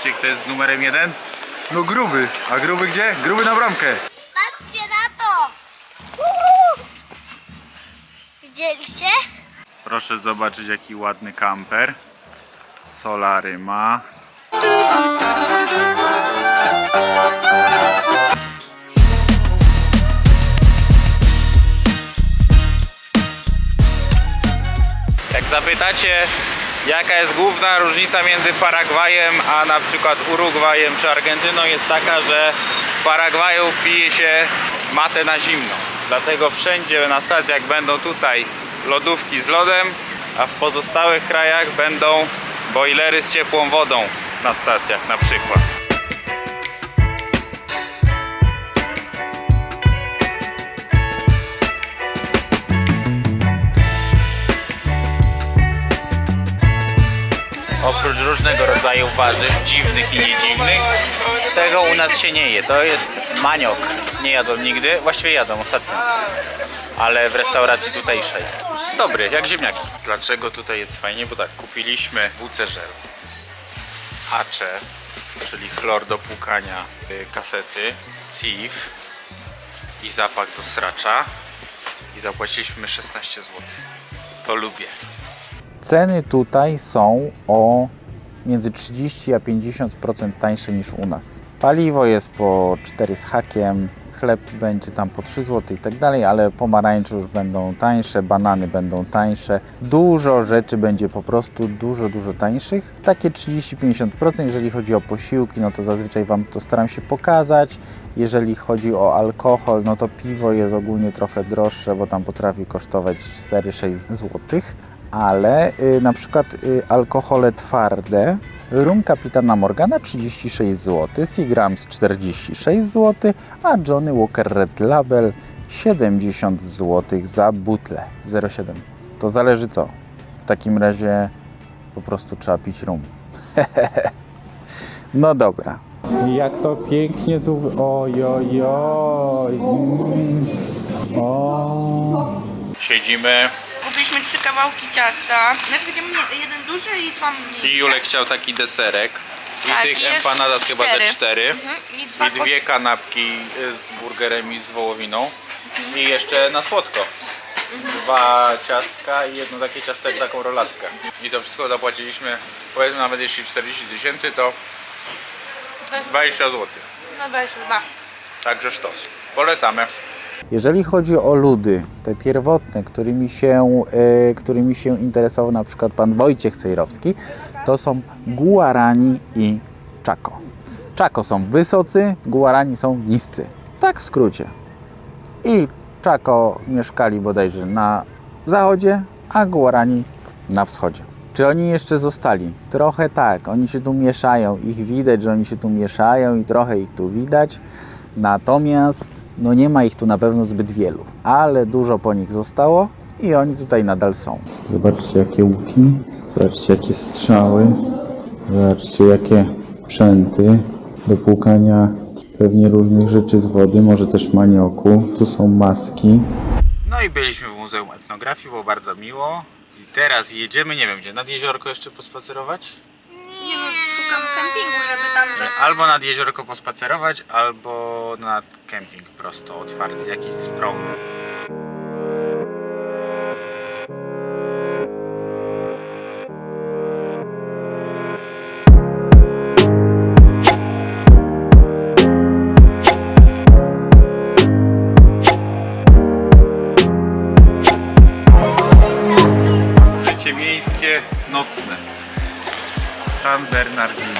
Widzicie, kto jest z numerem 1? No gruby. A gruby gdzie? Gruby na bramkę. Patrzcie na to! Widzieliście? Proszę zobaczyć, jaki ładny kamper. Solary ma. Jak zapytacie, jaka jest główna różnica między Paragwajem a na przykład Urugwajem czy Argentyną, jest taka, że w Paragwaju pije się matę na zimno. Dlatego wszędzie na stacjach będą tutaj lodówki z lodem, a w pozostałych krajach będą bojlery z ciepłą wodą na stacjach na przykład. Oprócz różnego rodzaju warzyw, dziwnych i niedziwnych, tego u nas się nie je. To jest maniok. Nie jadłem nigdy, właściwie jadłem ostatnio, ale w restauracji tutejszej. Dobry, jak ziemniaki. Dlaczego tutaj jest fajnie? Bo tak, kupiliśmy WC żel, Acze, czyli chlor do płukania, kasety, CIF i zapach do sracza i zapłaciliśmy 16 zł. To lubię. Ceny tutaj są o między 30 a 50% tańsze niż u nas. Paliwo jest po 4 z hakiem, chleb będzie tam po 3 zł i tak dalej, ale pomarańcze już będą tańsze, banany będą tańsze. Dużo rzeczy będzie po prostu dużo tańszych. Takie 30-50%, jeżeli chodzi o posiłki, no to zazwyczaj Wam to staram się pokazać. Jeżeli chodzi o alkohol, no to piwo jest ogólnie trochę droższe, bo tam potrafi kosztować 4-6 zł. Ale na przykład alkohole twarde, rum Kapitana Morgana 36 zł, Seagrams 46 zł, a Johnny Walker Red Label 70 zł za butlę 0,7. To zależy co. W takim razie po prostu trzeba pić rum. No dobra. Jak to pięknie tu... Ojojoj. O. Siedzimy. Kupiliśmy 3 kawałki ciasta. Znaczy jeden duży i 2 mniejsze. I Julek chciał taki deserek. I Tak, tych i jest empanadas chyba ze 4. I I 2 kanapki z burgerem i z wołowiną. I jeszcze na słodko. 2 ciastka i jedno takie ciastek, taką rolatkę. I to wszystko zapłaciliśmy, powiedzmy nawet jeśli 40 000, to 20 zł. No weź chyba. Także sztos. Polecamy. Jeżeli chodzi o ludy, te pierwotne, którymi się interesował na przykład pan Wojciech Cejrowski, to są Guarani i Chaco. Chaco są wysocy, Guarani są niscy. Tak w skrócie. I Chaco mieszkali bodajże na zachodzie, a Guarani na wschodzie. Czy oni jeszcze zostali? Trochę tak. Oni się tu mieszają. Ich widać, że oni się tu mieszają i trochę ich tu widać. Natomiast no nie ma ich tu na pewno zbyt wielu, ale dużo po nich zostało i oni tutaj nadal są. Zobaczcie jakie łuki, zobaczcie jakie strzały, zobaczcie jakie sprzęty do płukania pewnie różnych rzeczy z wody, może też manioku. Tu są maski. No i byliśmy w Muzeum Etnografii, było bardzo miło. I teraz jedziemy, nie wiem gdzie, nad jeziorko jeszcze pospacerować? Nie no, szukam kempingu, żeby tam zostać. Albo nad jeziorko pospacerować, albo nad kemping prosto, otwarty, jakiś z promu. Życie miejskie, nocne. San Bernardino.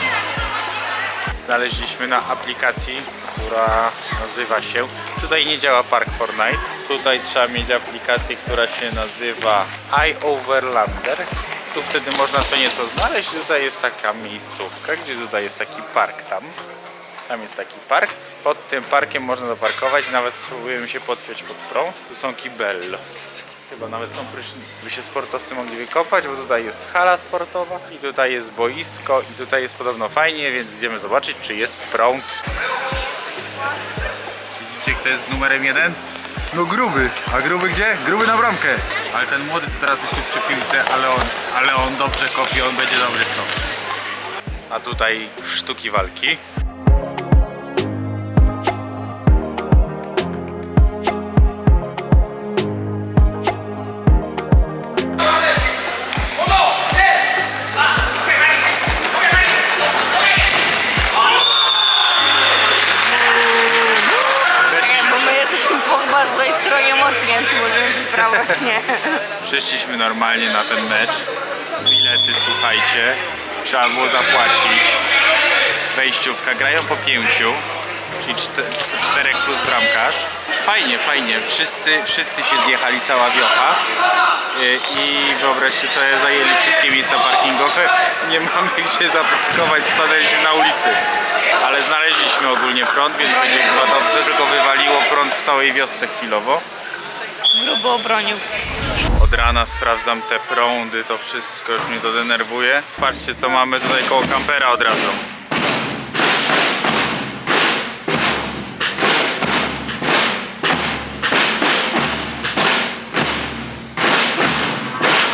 Znaleźliśmy na aplikacji, która nazywa się... Tutaj nie działa Park Fortnite. Tutaj trzeba mieć aplikację, która się nazywa iOverlander. Tu wtedy można co nieco znaleźć. Tutaj jest taka miejscówka, gdzie tutaj jest taki park tam. Tam jest taki park. Pod tym parkiem można zaparkować. Nawet spróbujemy się podpiąć pod prąd. Tu są kibellos. Chyba nawet są prysznice, by się sportowcy mogli wykopać, bo tutaj jest hala sportowa i tutaj jest boisko i tutaj jest podobno fajnie, więc idziemy zobaczyć, czy jest prąd. Widzicie, kto jest z numerem 1? No gruby. A gruby gdzie? Gruby na bramkę. Ale ten młody, co teraz jest tu przy piłce, ale on dobrze kopie, on będzie dobry w to. a tutaj sztuki walki. Bo my jesteśmy po chyba złej stronie emocji, nie wiem, czy możemy być prawo, czy nie. Przyszliśmy normalnie na ten mecz. Bilety, słuchajcie, trzeba było zapłacić. Wejściówka, grają po 5, czyli 4 plus bramkarz. Fajnie, fajnie, wszyscy się zjechali, cała wiocha. I wyobraźcie sobie, zajęli wszystkie miejsca parkingowe. Nie mamy gdzie zaparkować, stanęliśmy na ulicy. Ale znaleźliśmy ogólnie prąd, więc będzie chyba dobrze, tylko wywaliło prąd w całej wiosce chwilowo. Grubo obronił. Od rana sprawdzam te prądy, to wszystko już mnie to denerwuje. Patrzcie, co mamy tutaj koło kampera od razu.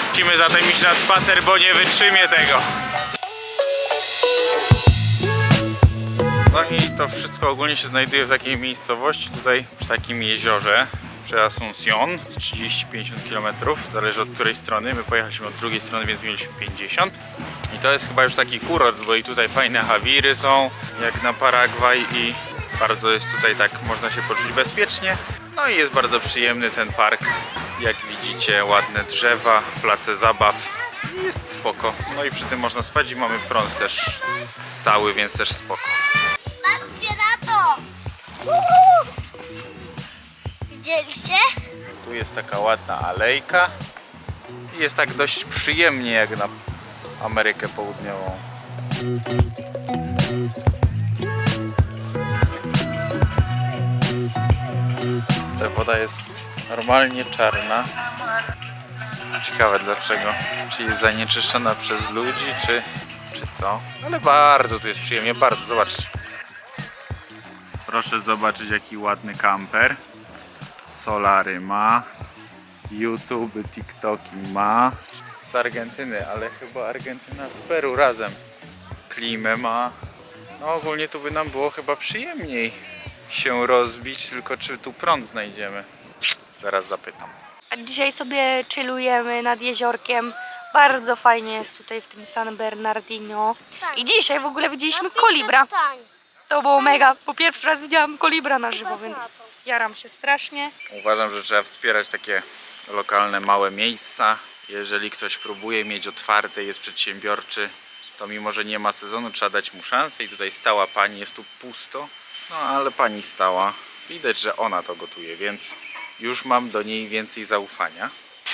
Musimy zatem iść na spacer, bo nie wytrzymię tego. No i to wszystko ogólnie się znajduje w takiej miejscowości, tutaj przy takim jeziorze, przy Asunción, z 30-50 km, zależy od której strony. My pojechaliśmy od drugiej strony, więc mieliśmy 50. I to jest chyba już taki kurort, bo i tutaj fajne hawiry są, jak na Paragwaj, i bardzo jest tutaj tak, można się poczuć bezpiecznie. No i jest bardzo przyjemny ten park. Jak widzicie, ładne drzewa, place zabaw. Jest spoko. No i przy tym można spać i mamy prąd też stały, więc też spoko. Patrzcie na to! Widzieliście? Tu jest taka ładna alejka i jest tak dość przyjemnie jak na Amerykę Południową. Ta woda jest normalnie czarna. Ciekawe dlaczego. Czy jest zanieczyszczona przez ludzi, czy co? Ale bardzo tu jest przyjemnie, bardzo. Zobaczcie. Proszę zobaczyć, jaki ładny kamper. Solary ma, YouTube, TikToki ma. Z Argentyny, ale chyba Argentyna z Peru razem. Klimę ma. No ogólnie tu by nam było chyba przyjemniej się rozbić, tylko czy tu prąd znajdziemy? Zaraz zapytam. A dzisiaj sobie chillujemy nad jeziorkiem. Bardzo fajnie jest tutaj w tym San Bernardino. I dzisiaj w ogóle widzieliśmy kolibra. To było mega, bo pierwszy raz widziałam kolibra na żywo, więc jaram się strasznie. Uważam, że trzeba wspierać takie lokalne, małe miejsca. Jeżeli ktoś próbuje mieć otwarte, jest przedsiębiorczy, to mimo, że nie ma sezonu, trzeba dać mu szansę. I tutaj stała pani, jest tu pusto, no ale pani stała. Widać, że ona to gotuje, więc już mam do niej więcej zaufania.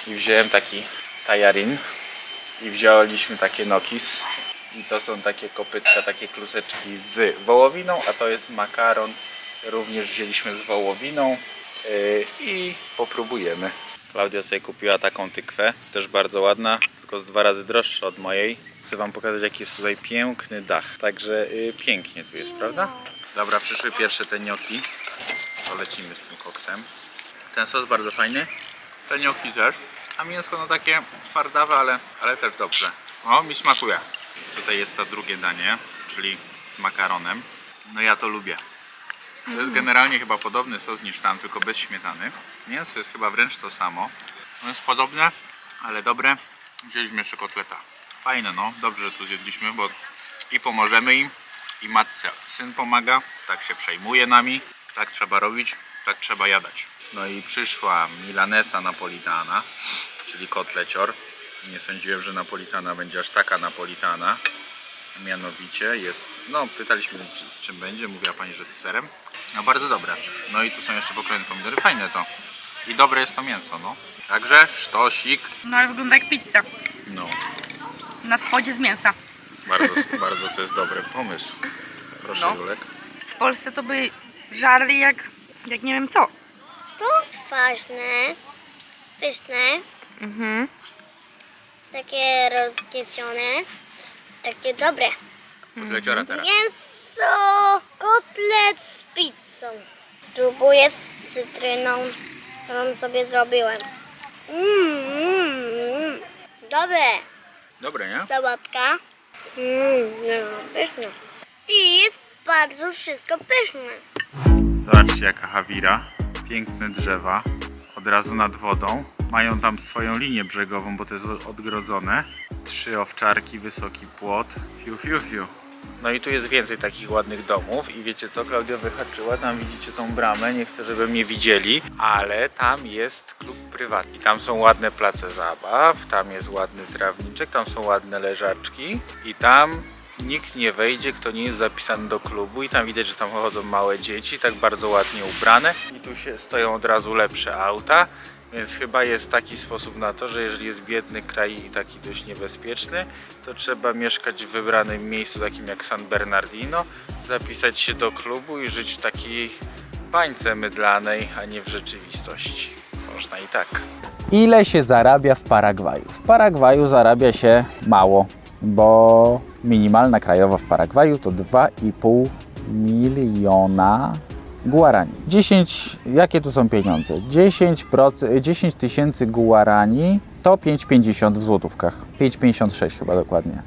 I wziąłem taki tajarin i wzięliśmy takie nokis. I to są takie kopytka, takie kluseczki z wołowiną, a to jest makaron. Również wzięliśmy z wołowiną i popróbujemy. Klaudia sobie kupiła taką tykwę, też bardzo ładna, tylko z 2 razy droższa od mojej. Chcę wam pokazać, jaki jest tutaj piękny dach, także pięknie tu jest, prawda? Dobra, przyszły pierwsze te gnocchi, to lecimy z tym koksem. Ten sos bardzo fajny, te gnocchi też, a mięsko no takie twardawe, ale też dobrze. O, mi smakuje. Tutaj jest to drugie danie, czyli z makaronem. No ja to lubię. To jest generalnie chyba podobny sos niż tam, tylko bez śmietany. Mięso jest chyba wręcz to samo. No jest podobne, ale dobre. Wzięliśmy jeszcze kotleta. Fajne, no. Dobrze, że tu zjedliśmy, bo i pomożemy im, i matce syn pomaga. Tak się przejmuje nami. Tak trzeba robić, tak trzeba jadać. No i przyszła milanesa napolitana, czyli kotlecior. Nie sądziłem, że napolitana będzie aż taka napolitana. Mianowicie jest, no pytaliśmy z czym będzie, mówiła pani, że z serem. No bardzo dobre. No i tu są jeszcze pokrojone pomidory, fajne to. I dobre jest to mięso, no. Także sztosik. No ale wygląda jak pizza. No, Na spodzie z mięsa. bardzo to jest dobry pomysł. Proszę, No. Julek. W Polsce to by żarli jak nie wiem co. To kwaśne, pyszne, takie rozkieszone, takie dobre. Kotleciora teraz. Mięso, kotlet z pizzą. Próbuję z cytryną, którą sobie zrobiłem. Dobre. Dobre, nie? Sałatka. No, pyszne. I jest bardzo wszystko pyszne. Zobaczcie jaka Hawira. Piękne drzewa. Od razu nad wodą. Mają tam swoją linię brzegową, bo to jest odgrodzone. 3 owczarki, wysoki płot. Fiu, fiu, fiu. No i tu jest więcej takich ładnych domów i wiecie co, Klaudia wyhaczyła, tam widzicie tą bramę, nie chcę żeby mnie widzieli, ale tam jest klub prywatny. Tam są ładne place zabaw, tam jest ładny trawniczek, tam są ładne leżaczki i tam nikt nie wejdzie, kto nie jest zapisany do klubu i tam widać, że tam chodzą małe dzieci, tak bardzo ładnie ubrane i tu się stoją od razu lepsze auta. Więc chyba jest taki sposób na to, że jeżeli jest biedny kraj i taki dość niebezpieczny, to trzeba mieszkać w wybranym miejscu takim jak San Bernardino, zapisać się do klubu i żyć w takiej bańce mydlanej, a nie w rzeczywistości. Można i tak. Ile się zarabia w Paragwaju? W Paragwaju zarabia się mało, bo minimalna krajowa w Paragwaju to 2,5 miliona guarani. Jakie tu są pieniądze? 10 tysięcy guarani to 5,50 w złotówkach. 5,56 chyba dokładnie.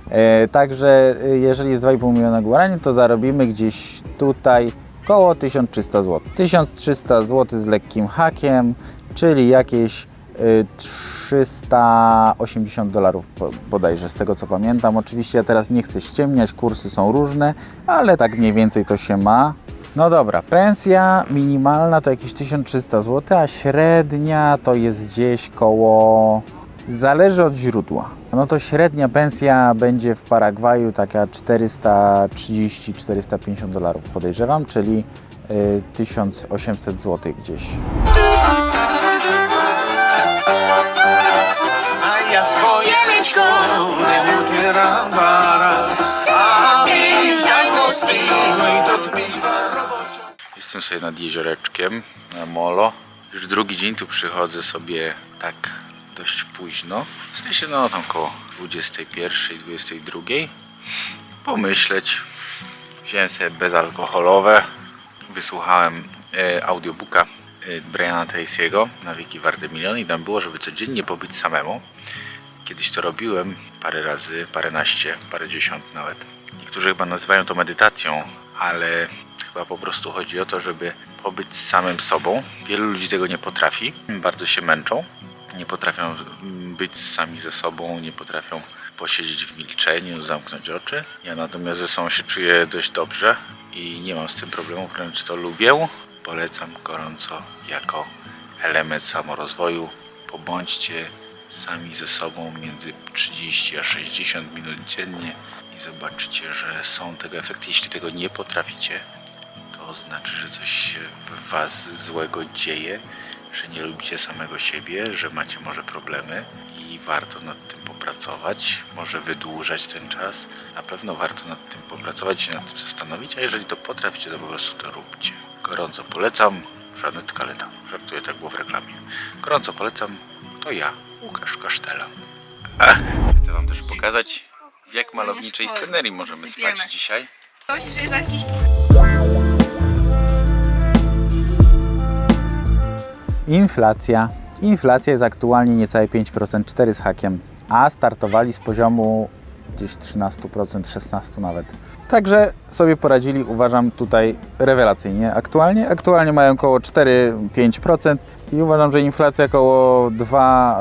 Także jeżeli jest 2,5 miliona guarani, to zarobimy gdzieś tutaj koło 1300 zł. 1300 zł z lekkim hakiem, czyli jakieś $380 bodajże, z tego co pamiętam. Oczywiście ja teraz nie chcę ściemniać, kursy są różne, ale tak mniej więcej to się ma. No dobra, pensja minimalna to jakieś 1300 zł, a średnia to jest gdzieś koło... Zależy od źródła. No to średnia pensja będzie w Paragwaju taka $430-450 podejrzewam, czyli 1800 zł gdzieś. A ja swoje leczko nie utieram bara, a miesiąc zostało i to tmiwa roboczo. Jestem sobie nad jezioreczkiem na molo. Już drugi dzień tu przychodzę sobie tak dość późno. W sensie no tam koło 21, 22. Pomyśleć. Wziąłem sobie bezalkoholowe. Wysłuchałem audiobooka Briana Tracy'ego Na wieki warte miliony i tam było, żeby codziennie pobyć samemu. Kiedyś to robiłem parę razy, paręnaście, parędziesiąt nawet. Niektórzy chyba nazywają to medytacją, ale chyba po prostu chodzi o to, żeby pobyć z samym sobą. Wielu ludzi tego nie potrafi, bardzo się męczą. Nie potrafią być sami ze sobą, nie potrafią posiedzieć w milczeniu, zamknąć oczy. Ja natomiast ze sobą się czuję dość dobrze i nie mam z tym problemu, wręcz to lubię. Polecam gorąco jako element samorozwoju. Pobądźcie sami ze sobą między 30 a 60 minut dziennie i zobaczycie, że są tego efekty. Jeśli tego nie potraficie, to znaczy, że coś się w was złego dzieje, że nie lubicie samego siebie, że macie może problemy i warto nad tym popracować, może wydłużać ten czas. Na pewno warto nad tym popracować i się nad tym zastanowić, a jeżeli to potraficie, to po prostu to róbcie. Gorąco polecam, Żanetka Leta. Żartuję, tak było w reklamie. Gorąco polecam, to ja, Łukasz Kasztela. Chcę wam też pokazać, w jak malowniczej scenerii możemy spać dzisiaj. Ktoś, że jest jakiś... Inflacja. Inflacja jest aktualnie niecałe 5%, 4 z hakiem, a startowali z poziomu gdzieś 13%, 16% nawet. Także sobie poradzili, uważam, tutaj rewelacyjnie. Aktualnie mają około 4-5% i uważam, że inflacja około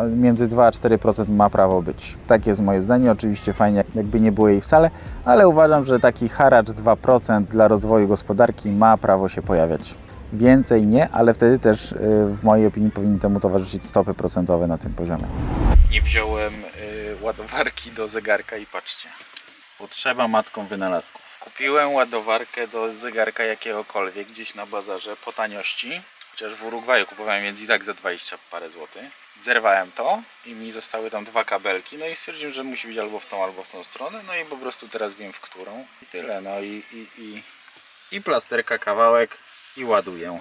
między 2 a 4% ma prawo być. Tak jest moje zdanie. Oczywiście fajnie, jakby nie było jej wcale, ale uważam, że taki haracz 2% dla rozwoju gospodarki ma prawo się pojawiać. Więcej nie, ale wtedy też w mojej opinii powinny temu towarzyszyć stopy procentowe na tym poziomie. Nie wziąłem ładowarki do zegarka i patrzcie. Potrzeba matką wynalazków. Kupiłem ładowarkę do zegarka jakiegokolwiek gdzieś na bazarze po taniości. Chociaż w Urugwaju kupowałem, więc i tak za 20 parę złotych. Zerwałem to i mi zostały tam 2 kabelki. No i stwierdziłem, że musi być albo w tą, albo w tą stronę. No i po prostu teraz wiem w którą. I tyle. No i plasterka kawałek i ładuję.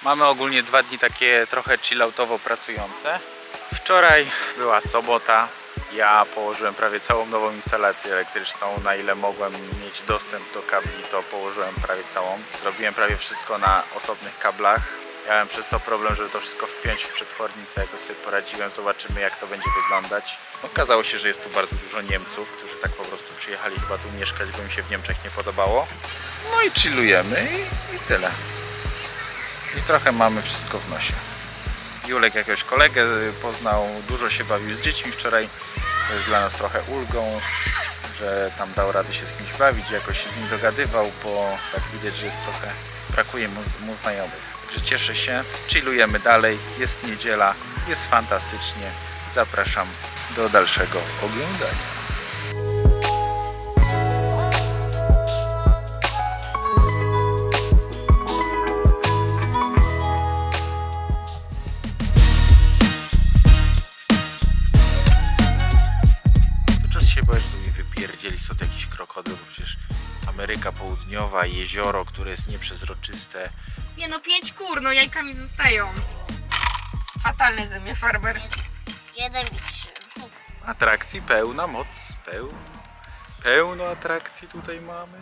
Mamy ogólnie 2 dni takie trochę chilloutowo pracujące. Wczoraj była sobota. Ja położyłem prawie całą nową instalację elektryczną. Na ile mogłem mieć dostęp do kabli, to położyłem prawie całą. Zrobiłem prawie wszystko na osobnych kablach. Miałem przez to problem, żeby to wszystko wpiąć w przetwornicę, jakoś sobie poradziłem, zobaczymy jak to będzie wyglądać. Okazało się, że jest tu bardzo dużo Niemców, którzy tak po prostu przyjechali chyba tu mieszkać, bo im się w Niemczech nie podobało. No i chillujemy i tyle. I trochę mamy wszystko w nosie. Julek jakiegoś kolegę poznał, dużo się bawił z dziećmi wczoraj, co jest dla nas trochę ulgą, że tam dał radę się z kimś bawić, jakoś się z nim dogadywał, bo tak widać, że jest trochę, brakuje mu znajomych. Także cieszę się, chillujemy dalej, jest niedziela, jest fantastycznie. Zapraszam do dalszego oglądania. Czas się boję, że tu mi wypierdzieli sobie jakiś krokodyl, bo przecież Ameryka Południowa, jezioro, które jest nieprzezroczyste. Nie no, 5 kur, no jajkami zostają. Fatalny ze mnie farmer. 1 i 3. Atrakcji pełna moc, pełno atrakcji tutaj mamy.